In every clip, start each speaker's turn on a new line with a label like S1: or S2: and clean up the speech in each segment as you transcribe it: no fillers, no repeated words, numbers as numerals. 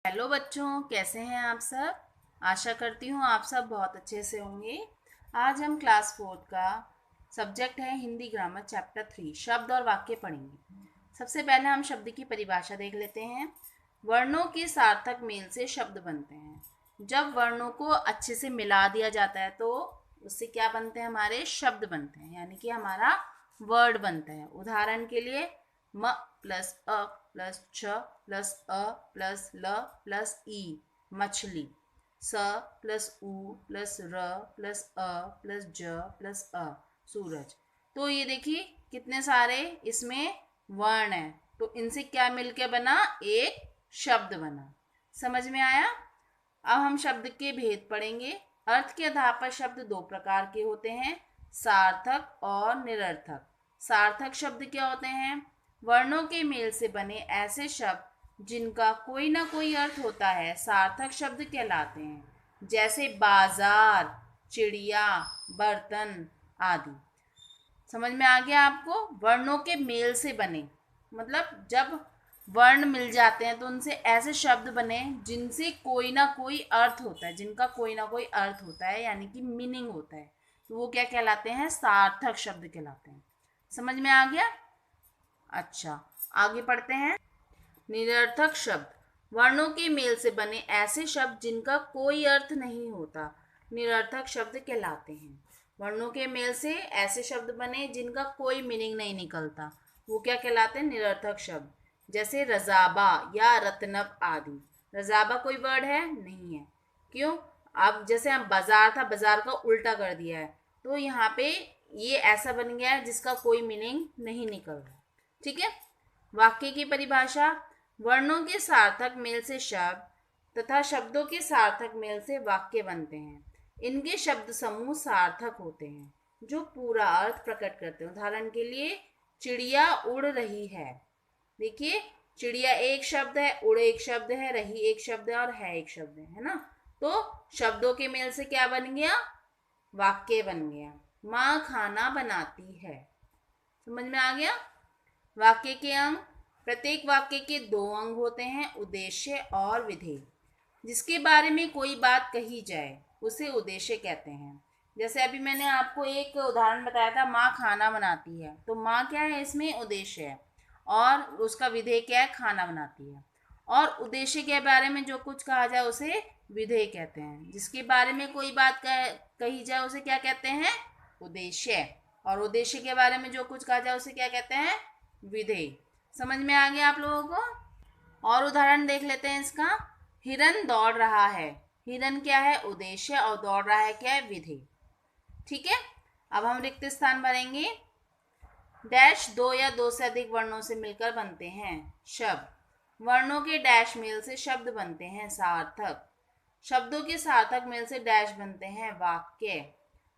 S1: Hello बच्चों, कैसे हैं आप सब। आशा करती हूँ आप सब बहुत अच्छे से होंगे। आज हम क्लास 4 का सब्जेक्ट है हिंदी ग्रामर चैप्टर 3 शब्द और वाक्य पढ़ेंगे। सबसे पहले हम शब्द की परिभाषा देख लेते हैं। वर्णों के सार्थक मेल से शब्द बनते हैं। जब वर्णों को अच्छे से मिला दिया जाता है तो उससे क्या बनते हैं, हमारे शब्द बनते हैं, यानी कि हमारा वर्ड बनता है। उदाहरण के लिए म प्लस अ प्लस छ प्लस अ प्लस ल प्लस ई मछली, स प्लस उ प्लस र प्लस अ प्लस ज प्लस अ सूरज। तो ये देखिए कितने सारे इसमें वर्ण हैं, तो इनसे क्या मिलके बना, एक शब्द बना। समझ में आया। अब हम शब्द के भेद पढ़ेंगे। अर्थ के आधार पर शब्द दो प्रकार के होते हैं, सार्थक और निरर्थक। सार्थक शब्द क्या होते हैं, वर्णों के मेल से बने ऐसे शब्द जिनका कोई ना कोई अर्थ होता है, सार्थक शब्द कहलाते हैं। जैसे बाजार, चिड़िया, बर्तन आदि। समझ में आ गया आपको। वर्णों के मेल से बने मतलब जब वर्ण मिल जाते हैं तो उनसे ऐसे शब्द बने जिनसे कोई ना कोई अर्थ होता है, जिनका कोई ना कोई अर्थ होता है, यानी कि मीनिंग होता है, तो वो क्या कहलाते हैं, सार्थक शब्द कहलाते हैं। समझ में आ गया। अच्छा, आगे पढ़ते हैं। निरर्थक शब्द वर्णों के मेल से बने ऐसे शब्द जिनका कोई अर्थ नहीं होता, निरर्थक शब्द कहलाते हैं। वर्णों के मेल से ऐसे शब्द बने जिनका कोई मीनिंग नहीं निकलता, वो क्या कहलाते हैं, निरर्थक शब्द। जैसे रजाबा या रत्नप आदि। रजाबा कोई वर्ड है नहीं है, क्यों। अब जैसे हम बाजार था, बाजार का उल्टा कर दिया है, तो यहाँ पे ये ऐसा बन गया है जिसका कोई मीनिंग नहीं निकल रहा। ठीक है। वाक्य की परिभाषा, वर्णों के सार्थक मेल से शब्द तथा शब्दों के सार्थक मेल से वाक्य बनते हैं। इनके शब्द समूह सार्थक होते हैं जो पूरा अर्थ प्रकट करते हैं। उदाहरण के लिए चिड़िया उड़ रही है। देखिए, चिड़िया एक शब्द है, उड़ एक शब्द है, रही एक शब्द है और है एक शब्द है ना। तो शब्दों के मेल से क्या बन गया, वाक्य बन गया। माँ खाना बनाती है। समझ में आ गया। वाक्य के अंग, प्रत्येक वाक्य के दो अंग होते हैं, उद्देश्य और विधेय। जिसके बारे में कोई बात कही जाए उसे उद्देश्य कहते हैं। जैसे अभी मैंने आपको एक उदाहरण बताया था, माँ खाना बनाती है, तो माँ क्या है, इसमें उद्देश्य है, और उसका विधेय क्या है, खाना बनाती है। और उद्देश्य के बारे में जो कुछ कहा जाए उसे विधेय कहते हैं। जिसके बारे में कोई बात कही जाए उसे क्या कहते हैं, उद्देश्य। और उद्देश्य के बारे में जो कुछ कहा जाए उसे क्या कहते हैं, विधेय। समझ में आ गया आप लोगों को। और उदाहरण देख लेते हैं इसका। हिरन दौड़ रहा है। हिरन क्या है, उद्देश्य, और दौड़ रहा है क्या है, विधेय। ठीक है। अब हम रिक्त स्थान भरेंगे। डैश दो या दो से अधिक वर्णों से मिलकर बनते हैं शब्द। वर्णों के डैश मेल से शब्द बनते हैं सार्थक। शब्दों के सार्थक मेल से डैश बनते हैं वाक्य।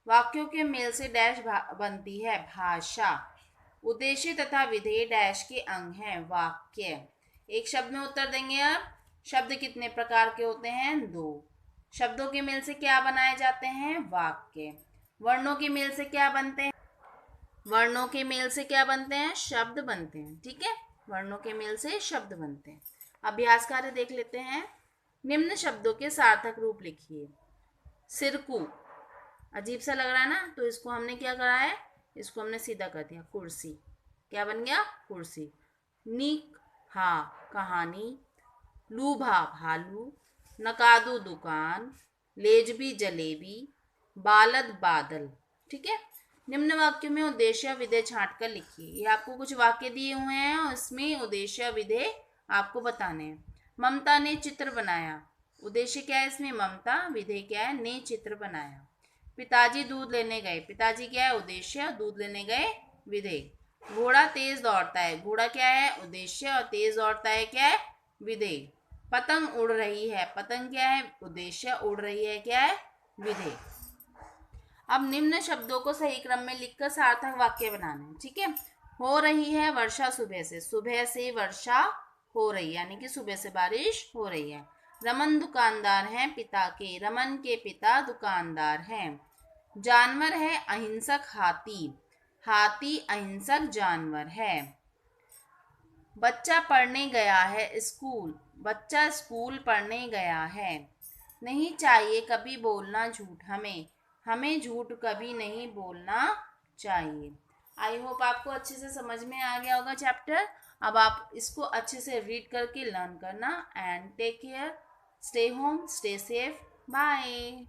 S1: वाक्यों के मेल से डैश बनती है भाषा। उद्देश्य तथा विधेय डैश के अंग हैं वाक्य। एक शब्द में उत्तर देंगे। अब शब्द कितने प्रकार के होते हैं, दो। शब्दों के मेल से क्या बनाए जाते हैं, वाक्य। वर्णों के मेल से क्या बनते हैं, वर्णों के मेल से क्या बनते हैं, शब्द बनते हैं। ठीक है, वर्णों के मेल से शब्द बनते हैं। अभ्यास कार्य देख लेते हैं। निम्न शब्दों के सार्थक रूप लिखिए। सिरकू, अजीब सा लग रहा है ना, तो इसको हमने क्या करा है, इसको हमने सीधा कर दिया, कुर्सी। क्या बन गया, कुर्सी। नीक हा, कहानी। लूभा, भालू। नकादू, दुकान। लेजबी, जलेबी। बालद, बादल। ठीक है। निम्न वाक्यों में उद्देश्य विधेय छांट कर लिखिए। ये आपको कुछ वाक्य दिए हुए हैं और इसमें उद्देश्य विधेय आपको बताने हैं। ममता ने चित्र बनाया। उद्देश्य क्या है इसमें, ममता। विधेय क्या है, ने चित्र बनाया। पिताजी दूध लेने गए। पिताजी क्या है, उद्देश्य, दूध लेने गए, विधेय। घोड़ा तेज दौड़ता है। घोड़ा क्या है, उद्देश्य, और तेज दौड़ता है क्या है, विधेय। पतंग उड़ रही है। पतंग क्या है, उद्देश्य, उड़ रही है क्या है, विधेय। अब निम्न शब्दों को सही क्रम में लिखकर सार्थक वाक्य बनाना है। ठीक है। हो रही है वर्षा सुबह से। सुबह से वर्षा हो रही है, यानी कि सुबह से बारिश हो रही है। रमन दुकानदार हैं पिता के। रमन के पिता दुकानदार हैं। जानवर है अहिंसक हाथी। हाथी अहिंसक जानवर है। बच्चा पढ़ने गया है स्कूल। बच्चा स्कूल पढ़ने गया है। नहीं चाहिए कभी बोलना झूठ हमें, हमें झूठ कभी नहीं बोलना चाहिए। आई होप आपको अच्छे से समझ में आ गया होगा चैप्टर। अब आप इसको अच्छे से रीड करके लर्न करना। And take care, stay home, stay safe, bye.